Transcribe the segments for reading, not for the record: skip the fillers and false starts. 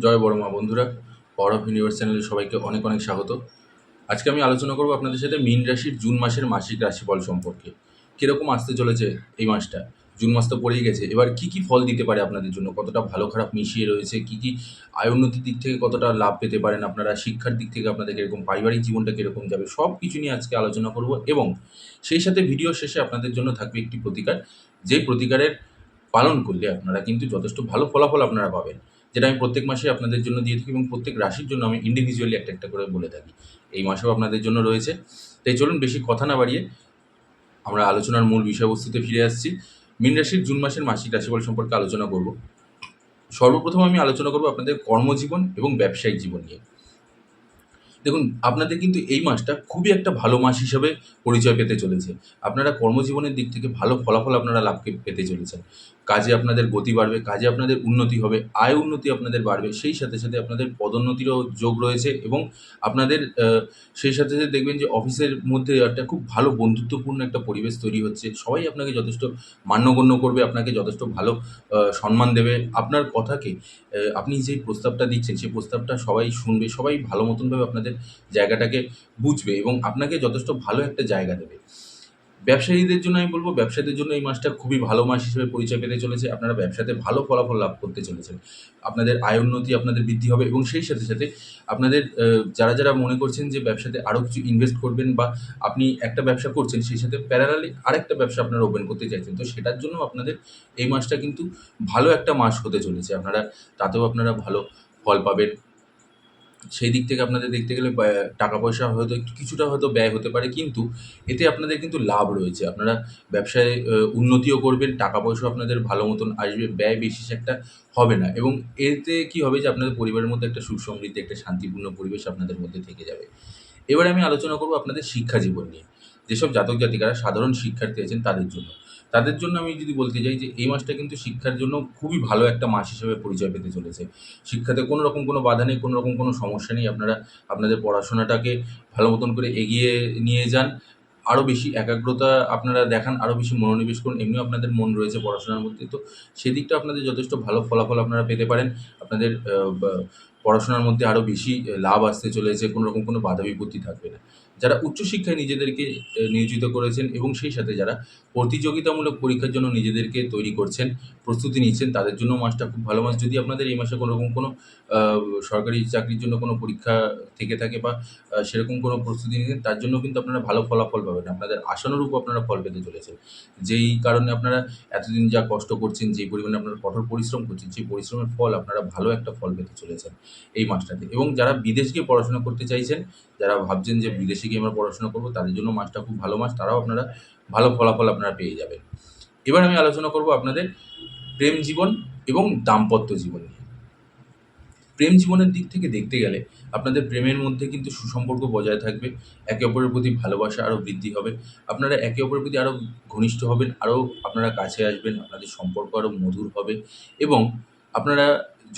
জয় বড় মা বন্ধুরা, পাওয়ার অফ ইউনিভার্স চ্যানেলে সবাইকে অনেক অনেক স্বাগত। আজকে আমি আলোচনা করব আপনাদের সাথে মীন রাশির জুন মাসের মাসিক রাশিফল সম্পর্কে। কীরকম আসতে চলেছে এই মাসটা? জুন মাস তো পড়েই গেছে। এবার কী কী ফল দিতে পারে আপনাদের জন্য? কতটা ভালো খারাপ মিশিয়ে রয়েছে? কী আয় উন্নতির দিক থেকে কতটা লাভ পেতে পারেন আপনারা? শিক্ষার দিক থেকে আপনাদের কীরকম? পারিবারিক জীবনটা কীরকম যাবে? সব কিছু নিয়ে আজকে আলোচনা করব এবং সেই সাথে ভিডিও শেষে আপনাদের জন্য থাকবে একটি প্রতিকার। যেই প্রতিকারের পালন করলে আপনারা কিন্তু যথেষ্ট ভালো ফলাফল আপনারা পাবেন। যেটা আমি প্রত্যেক মাসে আপনাদের জন্য দিয়ে থাকি এবং প্রত্যেক রাশির জন্য আমি ইন্ডিভিজুয়ালি একটা, একটা করে বলে থাকি। এই মাসেও আপনাদের জন্য রয়েছে। তাই চলুন বেশি কথা না বাড়িয়ে আমরা আলোচনার মূল বিষয়বস্তুতে ফিরে আসছি। মীন রাশির জুন মাসের মাসিক রাশিফল সম্পর্কে আলোচনা করব। সর্বপ্রথম আমি আলোচনা করব আপনাদের কর্মজীবন এবং ব্যবসায়িক জীবন নিয়ে। দেখুন, আপনাদের কিন্তু এই মাসটা খুবই একটা ভালো মাস হিসাবে পরিচয় পেতে চলেছে। আপনারা কর্মজীবনের দিক থেকে ভালো ফলাফল আপনারা পেতে চলেছেন। কাজে আপনাদের গতি বাড়বে, কাজে আপনাদের উন্নতি হবে, আয় উন্নতি আপনাদের বাড়বে। সেই সাথে, সাথে আপনাদের পদোন্নতিরও যোগ রয়েছে এবং আপনাদের সেই সাথে, সাথে দেখবেন যে অফিসের মধ্যে একটা খুব ভালো বন্ধুত্বপূর্ণ একটা পরিবেশ তৈরি হচ্ছে। সবাই আপনাকে যথেষ্ট মান্যগণ্য করবে, আপনাকে যথেষ্ট ভালো সম্মান দেবে। আপনার কথাকে আপনি যেই প্রস্তাবটা দিচ্ছেন, সেই প্রস্তাবটা সবাই শুনবে, সবাই ভালো মতনভাবে আপনাদের জায়গাটাকে বুঝবে এবং আপনাকে যথেষ্ট ভালো একটা জায়গা দেবে। ব্যবসায়ীদের জন্য আমি বলব, ব্যবসায়ীদের জন্য এই মাসটা খুবই ভালো মাস হিসেবে পরিচয় পেতে চলেছে। আপনারা ব্যবসাতে ভালো ফলাফল লাভ করতে চলেছেন। আপনাদের আয় উন্নতি আপনাদের বৃদ্ধি হবে এবং সেই সাথে, সাথে আপনাদের যারা মনে করছেন যে ব্যবসাতে আরও কিছু ইনভেস্ট করবেন বা আপনি একটা ব্যবসা করছেন, সেই সাথে প্যারালালি আরেকটা ব্যবসা আপনারা ওপেন করতে চাইছেন। তো সেটার জন্য আপনাদের এই মাসটা কিন্তু ভালো একটা মাস হতে চলেছে। তাতেও আপনারা ভালো ফল পাবেন। সেই দিক থেকে আপনাদের দেখতে গেলে টাকা পয়সা হয়তো একটু কিছুটা হয়তো ব্যয় হতে পারে, কিন্তু এতে আপনাদের কিন্তু লাভ রয়েছে। আপনারা ব্যবসায় উন্নতিও করবেন, টাকা পয়সাও আপনাদের ভালো মতন আসবে, ব্যয় বিশেষ একটা হবে না এবং এতে কী হবে যে আপনাদের পরিবারের মধ্যে একটা সুখ সমৃদ্ধি, একটা শান্তিপূর্ণ পরিবেশ আপনাদের মধ্যে থেকে যাবে। এবারে আমি আলোচনা করব আপনাদের শিক্ষা জীবন নিয়ে। যেসব জাতক জাতিকারা সাধারণ শিক্ষার্থী আছেন তাদের জন্য। তাদের জন্য আমি যদি বলতে চাই যে এই মাসটা কিন্তু শিক্ষার জন্য খুবই ভালো একটা মাস হিসেবে পরিচয় পেতে চলেছে। শিক্ষাতে কোনো রকম কোনো বাধা নেই, কোনো রকম কোনো সমস্যা নেই। আপনারা আপনাদের পড়াশোনাটাকে ভালো মতন করে এগিয়ে নিয়ে যান। আরও বেশি একাগ্রতা আপনারা দেখান, আরও বেশি মনোনিবেশ করুন। এমনিও আপনাদের মন রয়েছে পড়াশোনার মধ্যে। তো সেদিকটা আপনাদের যথেষ্ট ভালো ফলাফল আপনারা পেতে পারেন। আপনাদের বা পড়াশোনার মধ্যে আরও বেশি লাভ আসতে চলেছে, কোনো রকম কোনো বাধা বিপত্তি থাকবে না। যারা উচ্চশিক্ষায় নিজেদেরকে নিয়োজিত করেছেন এবং সেই সাথে যারা প্রতিযোগিতামূলক পরীক্ষার জন্য নিজেদেরকে তৈরি করছেন, প্রস্তুতি নিচ্ছেন, তাদের জন্য মাসটা খুব ভালো মাস। যদি আপনাদের এই মাসে কোনো রকম কোনো আ সরকারি চাকরির জন্য কোনো পরীক্ষা থেকে থাকে বা সেরকম কোনো প্রস্তুতি নিচ্ছেন, তার জন্য কিন্তু আপনারা ভালো ফলাফল পাবেন। আপনাদের আশানুরূপ আপনারা ফল পেতে চলেছেন। যেই কারণে আপনারা এতদিন যা কষ্ট করছেন, যেই পরিমাণে আপনারা কঠোর পরিশ্রম করছেন, সেই পরিশ্রমের ফল আপনারা ভালো একটা ফল পেতে চলেছেন এই মাসটাতে। এবং যারা বিদেশ গিয়ে পড়াশোনা করতে চাইছেন, যারা ভাবছেন যে বিদেশে গিয়ে আমরা পড়াশোনা করব, তাদের জন্য মাসটা খুব ভালো মাস। তারাও আপনারা ভালো ফলাফল আপনারা পেয়ে যাবেন। এবার আমি আলোচনা করব আপনাদের প্রেম জীবন এবং দাম্পত্য জীবন নিয়ে। প্রেম জীবনের দিক থেকে দেখতে গেলে আপনাদের প্রেমের মধ্যে কিন্তু সুসম্পর্ক বজায় থাকবে। একে অপরের প্রতি ভালোবাসা আরও বৃদ্ধি হবে। আপনারা একে অপরের প্রতি আরও ঘনিষ্ঠ হবেন, আরও আপনারা কাছে আসবেন, আপনাদের সম্পর্ক আরও মধুর হবে এবং আপনারা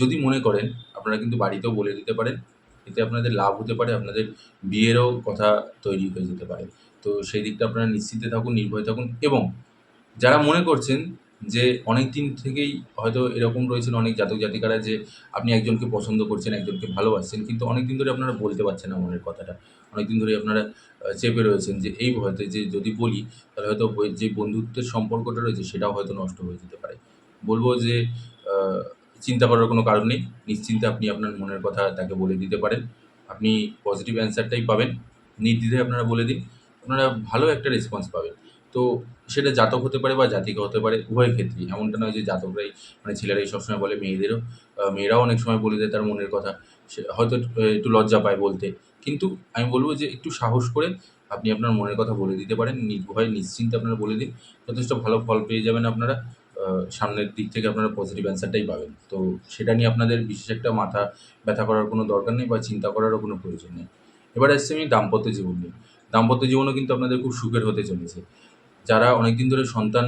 যদি মনে করেন, আপনারা কিন্তু বাড়িতেও বলে দিতে পারেন। এতে আপনাদের লাভ হতে পারে, আপনাদের বিয়েরও কথা তৈরি হয়ে যেতে পারে। তো সেই দিকটা আপনারা নিশ্চিন্তে থাকুন, নির্ভয়ে থাকুন এবং যারা মনে করছেন যে অনেকদিন থেকেই হয়তো এরকম রয়েছেন অনেক জাতক জাতিকারা যে আপনি একজনকে পছন্দ করছেন, একজনকে ভালোবাসছেন, কিন্তু অনেকদিন ধরে আপনারা বলতে পারছেন না মনের কথাটা। অনেকদিন ধরেই আপনারা চেপে রয়েছেন যে এই ভয়তে যে যদি বলি তাহলে হয়তো যে বন্ধুত্বের সম্পর্কটা রয়েছে সেটাও হয়তো নষ্ট হয়ে যেতে পারে। বলব যে আ চিন্তা করার কোনো কারণ নেই। নিশ্চিন্তে আপনি আপনার মনের কথা তাকে বলে দিতে পারেন। আপনি পজিটিভ অ্যান্সারটাই পাবেন। নির্দ্বিধায় আপনারা বলে দিন। আপনারা ভালো একটা রেসপন্স পাবেন। তো সেটা জাতক হতে পারে বা জাতিকা হতে পারে, উভয় ক্ষেত্রেই। এমনটা নয় যে জাতকরাই মানে ছেলেরাই সবসময় বলে, মেয়েরাও অনেক সময় বলে দেয় তার মনের কথা। সে হয়তো একটু লজ্জা পায় বলতে। কিন্তু আমি বলব যে একটু সাহস করে আপনি আপনার মনের কথা বলে দিতে পারেন। নির্ভয়ে নিশ্চিন্তে আপনারা বলে দিন। যথেষ্ট ভালো ফল পেয়ে যাবেন আপনারা। সামনের দিক থেকে আপনারা পজিটিভ অ্যান্সারটাই পাবেন। তো সেটা নিয়ে আপনাদের বিশেষ একটা মাথা ব্যথা করার কোনো দরকার নেই বা চিন্তা করারও কোনো প্রয়োজন নেই। এবার আসছি আমি দাম্পত্য জীবন নিয়ে। দাম্পত্য জীবনও কিন্তু আপনাদের খুব সুখের হতে চলেছে। যারা অনেকদিন ধরে সন্তান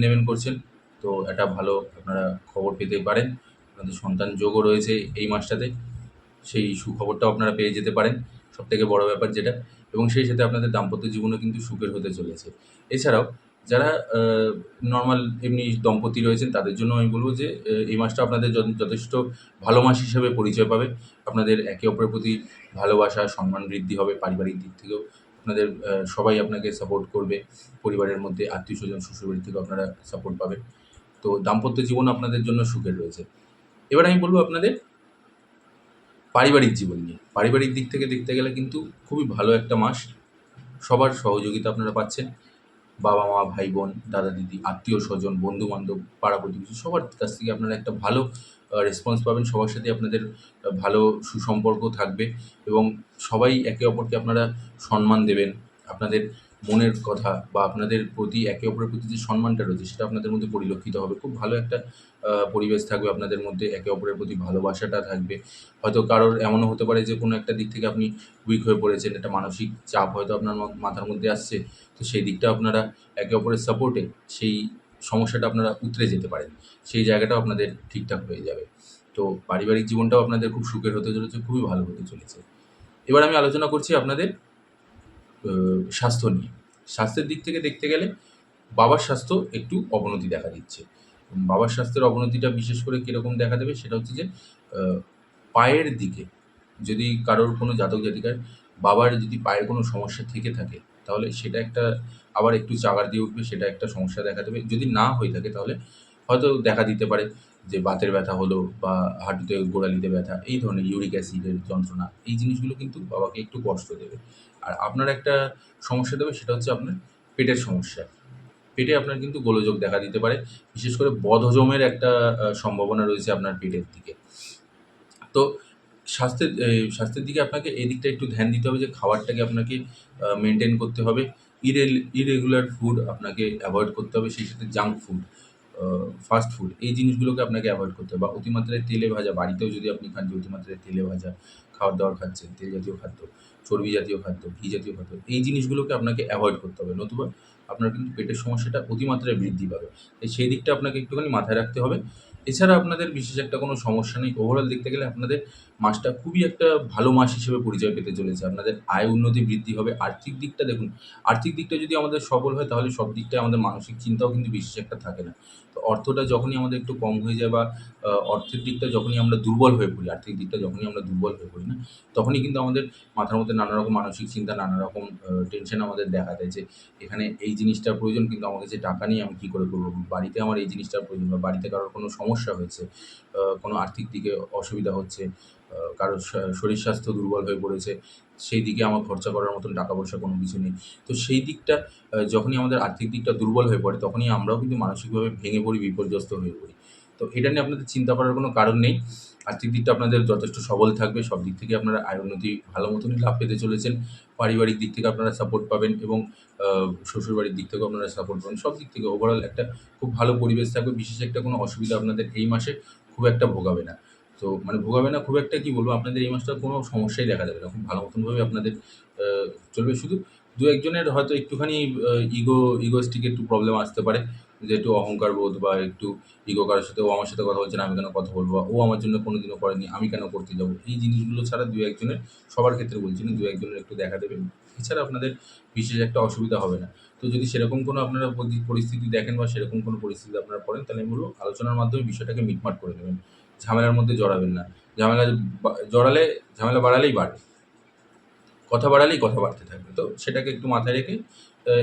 নেবেন করছেন, তো একটা ভালো আপনারা খবর পেতে পারেন। আপনাদের সন্তান যোগও রয়েছে এই মাসটাতে। সেই সুখবরটাও আপনারা পেয়ে যেতে পারেন। সবথেকে বড় ব্যাপার যেটা এবং সেই সাথে আপনাদের দাম্পত্য জীবনও কিন্তু সুখের হতে চলেছে। এছাড়াও যারা নরমাল এমনি দম্পতি রয়েছেন তাদের জন্য আমি বলব যে এই মাসটা আপনাদের যথেষ্ট ভালো মাস হিসেবে পরিচয় পাবে। আপনাদের একে অপরের প্রতি ভালোবাসা, সম্মান বৃদ্ধি হবে। পারিবারিক দিক থেকেও আপনাদের সবাই আপনাকে সাপোর্ট করবে। পরিবারের মধ্যে আত্মীয়স্বজন, শ্বশুরবাড়ি থেকেও আপনারা সাপোর্ট পাবেন। তো দাম্পত্য জীবন আপনাদের জন্য সুখের রয়েছে। এবার আমি বলব আপনাদের পারিবারিক জীবন নিয়ে। পারিবারিক দিক থেকে দেখতে গেলে কিন্তু খুবই ভালো একটা মাস। সবার সহযোগিতা আপনারা পাচ্ছেন। বাবা-মা, ভাই-বোন, দাদা-দিদি, আত্মীয়স্বজন, বন্ধু-বান্ধব, পাড়া-প্রতিবেশী সবার কাছ থেকে আপনারা একটা ভালো রেসপন্স পাবেন। সবার সাথেই আপনাদের ভালো সুসম্পর্ক থাকবে এবং সবাই একে অপরকে আপনারা সম্মান দেবেন। আপনাদের মনের কথা বা আপনাদের প্রতি একে অপরের প্রতি যে সম্মানটা রয়েছে সেটা আপনাদের মধ্যে পরিলক্ষিত হবে। খুব ভালো একটা পরিবেশ থাকবে আপনাদের মধ্যে, একে অপরের প্রতি ভালোবাসাটা থাকবে। হয়তো কারোর এমনও হতে পারে যে কোনো একটা দিক থেকে আপনি উইক হয়ে পড়েছেন, একটা মানসিক চাপ হয়তো আপনার মাথার মধ্যে আসছে। তো সেই দিকটা আপনারা একে অপরের সাপোর্টে সেই সমস্যাটা আপনারা উতরে যেতে পারেন। সেই জায়গাটাও আপনাদের ঠিকঠাক হয়ে যাবে। তো পারিবারিক জীবনটাও আপনাদের খুব সুখের হতে চলেছে, খুবই ভালো হতে চলেছে। এবার আমি আলোচনা করছি আপনাদের স্বাস্থ্য নিয়ে। স্বাস্থ্যের দিক থেকে দেখতে গেলে বাবার স্বাস্থ্য একটু অবনতি দেখা দিচ্ছে। বাবার স্বাস্থ্যের অবনতিটা বিশেষ করে কীরকম দেখা দেবে সেটা হচ্ছে যে আ পায়ের দিকে যদি কারোর কোনো জাতক জাতিকার বাবার যদি পায়ের কোনো সমস্যা থেকে থাকে, তাহলে সেটা একটা আবার একটু চাগার দিয়ে উঠবে, সেটা একটা সমস্যা দেখা দেবে। যদি না হয়ে থাকে তাহলে হয়তো দেখা দিতে পারে যে বাতের ব্যথা হলো বা হাঁটুতে গোড়ালিতে ব্যথা, এই ধরনের ইউরিক অ্যাসিডের যন্ত্রণা, এই জিনিসগুলো কিন্তু বাবাকে একটু কষ্ট দেবে। আর আপনার একটা সমস্যা দেবে সেটা হচ্ছে আপনার পেটের সমস্যা। পেটে আপনার কিন্তু গোলযোগ দেখা দিতে পারে। বিশেষ করে বদহজমের একটা সম্ভাবনা রয়েছে আপনার পেটের দিকে। তো স্বাস্থ্যের দিকে আপনাকে এই দিকটা একটু ধ্যান দিতে হবে যে খাবারটাকে আপনাকে মেইনটেইন করতে হবে। ইরেগুলার ফুড আপনাকে এভয়েড করতে হবে। সেই সাথে জাঙ্ক ফুড, আ ফাস্ট ফুড এই জিনিসগুলোকে আপনাকে এভয়েড করতে হবে বা অতিমাত্রায় তেলে ভাজা বাড়িতেও যদি আপনি খান যে অতিমাত্রায় তেলে ভাজা খাবার-দাবার খাচ্ছেন, তেল জাতীয় খাদ্য, চর্বি জাতীয় খাদ্য, ঘি জাতীয় খাদ্য, এই জিনিসগুলোকে আপনাকে এভয়েড করতে হবে। নতুবা আপনার কিন্তু পেটের সমস্যাটা অতিমাত্রায় বৃদ্ধি পাবে। তাই সেই দিকটা আপনাকে একটুখানি মাথায় রাখতে হবে। এছাড়া আপনাদের বিশেষ একটা কোনো সমস্যা নেই। ওভারঅল দেখতে গেলে আপনাদের মাসটা খুবই একটা ভালো মাস হিসেবে পরিচয় পেতে চলেছে। আপনাদের আয় উন্নতি বৃদ্ধি হবে। আর্থিক দিকটা দেখুন, আর্থিক দিকটা যদি আমাদের সবল হয় তাহলে সব দিকটাই আমাদের মানসিক চিন্তাও কিন্তু বিশেষ একটা থাকে না। তো অর্থটা যখনই আমাদের একটু কম হয়ে যায় বা অর্থের দিকটা যখনই আমরা দুর্বল হয়ে পড়ি, আর্থিক দিকটা যখনই আমরা দুর্বল হয়ে পড়ি না, তখনই কিন্তু আমাদের মাথার মধ্যে নানা রকম মানসিক চিন্তা, নানা রকম টেনশন আমাদের দেখা দেয় যে এখানে এই জিনিসটার প্রয়োজন কিন্তু আমার কাছে টাকা নেই, আমি কী করে করব? বাড়িতে আমার এই জিনিসটার প্রয়োজন বা বাড়িতে কারোর কোনো সমস্যা হয়েছে, কোনো আর্থিক দিকে অসুবিধা হচ্ছে, কারোর শরীর স্বাস্থ্য দুর্বল হয়ে পড়েছে, সেই দিকে আমার খরচা করার মতন টাকা-পয়সা কোনো কিছু নেই। তো সেই দিকটা যখনই আমাদের আর্থিক দিকটা দুর্বল হয়ে পড়ে, তখনই আমরাও কিন্তু মানসিকভাবে ভেঙে পড়ি, বিপর্যস্ত হয়ে পড়ি। তো এটা নিয়ে আপনাদের চিন্তা করার কোনো কারণ নেই। আর্থিক দিকটা আপনাদের যথেষ্ট সবল থাকবে। সব দিক থেকে আপনারা আয় উন্নতি ভালো মতনই লাভ পেতে চলেছেন। পারিবারিক দিক থেকে আপনারা সাপোর্ট পাবেন এবং আ শ্বশুরবাড়ির দিক থেকেও আপনারা সাপোর্ট পাবেন। সব দিক থেকে ওভারঅল একটা খুব ভালো পরিবেশ থাকবে। বিশেষ একটা কোনো অসুবিধা আপনাদের এই মাসে খুব একটা ভোগাবে না। তো মানে ভোগাবে না খুব একটা কি বলবো, আপনাদের এই মাসটা কোনো সমস্যাই দেখা যাবে না। খুব ভালো মতনভাবে আপনাদের আ চলবে। শুধু ২-১ জনের হয়তো একটুখানি ইগোইস্টিক একটু প্রবলেম আসতে পারে। যে একটু অহংকার বোধ বা একটু ইগো কারো সাথে, ও আমার সাথে কথা বলছে না, আমি কেন কথা বলব? বা ও আমার জন্য কোনোদিনও করেনি, আমি কেন করতে যাব? এই জিনিসগুলো ছাড়া ২-১ জনের, সবার ক্ষেত্রে বলছি না, ২-১ জনের একটু দেখা দেবে। এছাড়া আপনাদের বিশেষ একটা অসুবিধা হবে না। তো যদি সেরকম কোনো আপনারা পরিস্থিতি দেখেন বা সেরকম কোনো পরিস্থিতিতে আপনারা পড়েন, তাহলে আমি বলব আলোচনার মাধ্যমে বিষয়টাকে মিটমাট করে নেবেন। ঝামেলার মধ্যে জড়াবেন না। ঝামেলা জড়ালে ঝামেলা বাড়ালেই বাড়বে। কথা বাড়ালেই কথা বাড়তে থাকবে। তো সেটাকে একটু মাথায় রেখে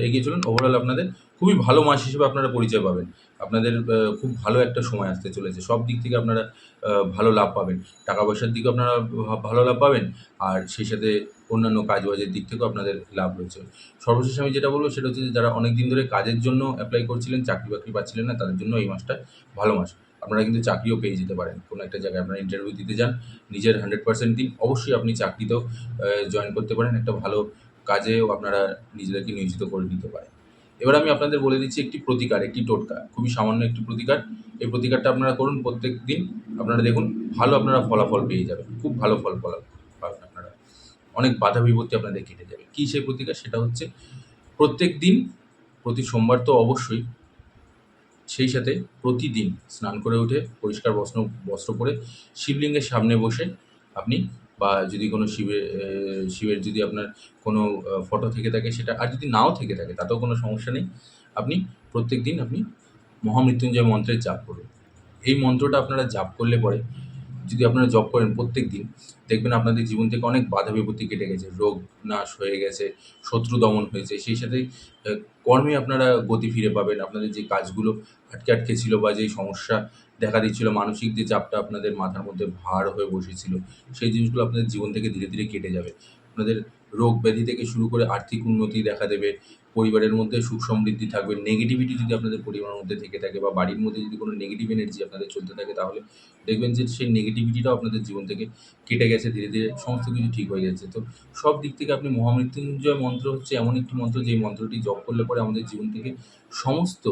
এগিয়ে চলুন। ওভারঅল আপনাদের খুবই ভালো মাস হিসেবে আপনারা পরিচয় পাবেন। আপনাদের খুব ভালো একটা সময় আসতে চলেছে। সব দিক থেকে আপনারা ভালো লাভ পাবেন। টাকা-পয়সার দিকেও আপনারা ভালো লাভ পাবেন। আর সেই সাথে অন্যান্য কাজ-বাজের দিক থেকেও আপনাদের লাভ রয়েছে। সর্বশেষ আমি যেটা বলব সেটা হচ্ছে যে যারা অনেকদিন ধরে কাজের জন্য এপ্লাই করছিলেন, চাকরি-বাকরি পাচ্ছিলেন না, তাদের জন্য এই মাসটা ভালো মাস। আপনারা কিন্তু চাকরিও পেয়ে যেতে পারেন। কোনো একটা জায়গায় আপনারা ইন্টারভিউ দিতে যান, নিজের 100% দিন। অবশ্যই আপনি চাকরিতেও জয়েন করতে পারেন। একটা ভালো কাজেও আপনারা নিজেদেরকে নিয়োজিত করে নিতে পারেন। এবার আমি আপনাদের বলে দিচ্ছি একটি প্রতিকার, একটি টোটকা। খুবই সামান্য একটি প্রতিকার। এই প্রতিকারটা আপনারা করুন প্রত্যেকদিন। আপনারা দেখুন ভালো আপনারা ফলাফল পেয়ে যাবেন। খুব ভালো ফল পাবেন আপনারা। অনেক বাধা বিপত্তি আপনাদের কেটে যাবে। কী সেই প্রতিকার? সেটা হচ্ছে প্রত্যেকদিন, প্রতি সোমবার তো অবশ্যই, সেই সাথে প্রতিদিন স্নান করে উঠে পরিষ্কার বস্ত্র পরে শিবলিঙ্গের সামনে বসে আপনি, বা যদি কোনো শিবের যদি আপনার কোনো ফটো থেকে থাকে সেটা, আর যদি নাও থেকে থাকে তাতেও কোনো সমস্যা নেই। আপনি প্রত্যেক দিন আপনি মহামৃত্যুঞ্জয় মন্ত্রের জাপ করুন। এই মন্ত্রটা আপনারা জাপ করলে পরে যদি আপনারা জপ করেন প্রত্যেক দিন, দেখবেন আপনাদের জীবন থেকে অনেক বাধা বিপত্তি কেটে গেছে, রোগ নাশ হয়ে গেছে, শত্রু দমন হয়েছে। সেই সাথে কর্মে আপনারা গতি ফিরে পাবেন। আপনাদের যে কাজগুলো আটকে আটকে ছিল বা যেই সমস্যা দেখা দিচ্ছিল, মানসিক যে চাপটা আপনাদের মাথার মধ্যে ভার হয়ে বসেছিল, সেই জিনিসগুলো আপনাদের জীবন থেকে ধীরে ধীরে কেটে যাবে। আপনাদের রোগ ব্যাধি থেকে শুরু করে আর্থিক উন্নতি দেখা দেবে, পরিবারের মধ্যে সুখ সমৃদ্ধি থাকবে। নেগেটিভিটি যদি আপনাদের পরিবারের মধ্যে থেকে থাকে বা বাড়ির মধ্যে যদি কোনো নেগেটিভ এনার্জি আপনাদের চলতে থাকে, তাহলে দেখবেন যে সেই নেগেটিভিটিটাও আপনাদের জীবন থেকে কেটে গেছে, ধীরে ধীরে সমস্ত কিছু ঠিক হয়ে যাচ্ছে। তো সব দিক থেকে আপনি মহামৃত্যুঞ্জয় মন্ত্র হচ্ছে এমন একটি মন্ত্র, যেই মন্ত্রটি জপ করলে পরে আমাদের জীবন থেকে সমস্ত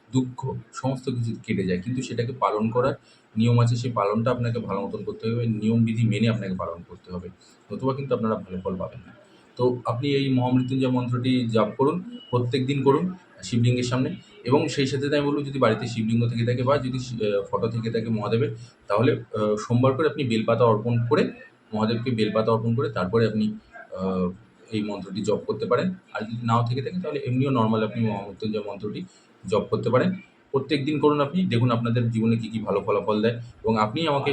দুঃখ, সমস্ত কিছু কেটে যায়। কিন্তু সেটাকে পালন করার নিয়ম আছে, সেই পালনটা আপনাকে ভালো মতন করতে হবে, নিয়মবিধি মেনে আপনাকে পালন করতে হবে, নতুবা কিন্তু আপনারা ভালো ফল পাবেন না। তো আপনি এই মহামৃত্যুঞ্জয় মন্ত্রটি জাপ করুন, প্রত্যেক দিন করুন শিবলিঙ্গের সামনে। এবং সেই সাথে আমি বলব, যদি বাড়িতে শিবলিঙ্গ থেকে থাকে বা যদি ফটো থেকে থাকে মহাদেবের, তাহলে সোমবার করে আপনি বেলপাতা অর্পণ করে, মহাদেবকে বেলপাতা অর্পণ করে তারপরে আপনি আ এই মন্ত্রটি জপ করতে পারেন। আর যদি নাও থেকে থাকে, তাহলে এমনিও নরমাল আপনি মহামৃত্যুঞ্জয় মন্ত্রটি জপ করতে পারেন। প্রত্যেকদিন করুন আপনি, দেখুন আপনাদের জীবনে কী কী ভালো ফলাফল দেয়, এবং আপনি আমাকে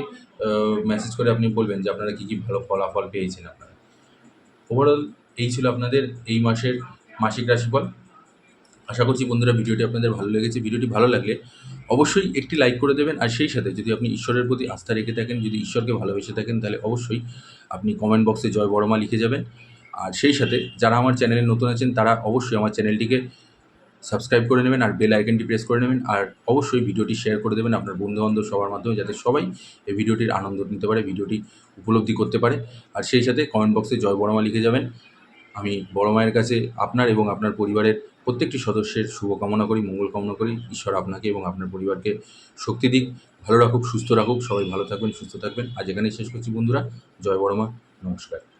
মেসেজ করে আপনি বলবেন যে আপনারা কী কী ভালো ফলাফল পেয়েছেন আপনারা। ওভারঅল এই ছিল আপনাদের এই মাসের মাসিক রাশিফল। আশা করছি বন্ধুরা ভিডিওটি আপনাদের ভালো লেগেছে। ভিডিওটি ভালো লাগলে অবশ্যই একটি লাইক করে দেবেন। আর সেই সাথে যদি আপনি ঈশ্বরের প্রতি আস্থা রেখে থাকেন, যদি ঈশ্বরকে ভালোবেসে থাকেন, তাহলে অবশ্যই আপনি কমেন্ট বক্সে জয় বড়মা লিখে যাবেন। আর সেই সাথে যারা আমার চ্যানেলে নতুন আছেন, তারা অবশ্যই আমার চ্যানেলটিকে সাবস্ক্রাইব করে নেবেন আর বেল আইকনটি প্রেস করে নেবেন। আর অবশ্যই ভিডিওটি শেয়ার করে দেবেন আপনার বন্ধুবান্ধব সবার মাধ্যমে, যাতে সবাই এই ভিডিওটির আনন্দ নিতে পারে, ভিডিওটি উপলব্ধি করতে পারে। আর সেই সাথে কমেন্ট বক্সে জয় বড়মা লিখে যাবেন। আমি বড় মায়ের কাছে আপনার এবং আপনার পরিবারের প্রত্যেকটি সদস্যের শুভকামনা করি, মঙ্গল কামনা করি। ঈশ্বর আপনাকে এবং আপনার পরিবারকে শক্তি দিক, ভালো রাখুক, সুস্থ রাখুক। সবাই ভালো থাকবেন, সুস্থ থাকবেন। আজ এখানেই শেষ করছি বন্ধুরা। জয় বড় মা, নমস্কার।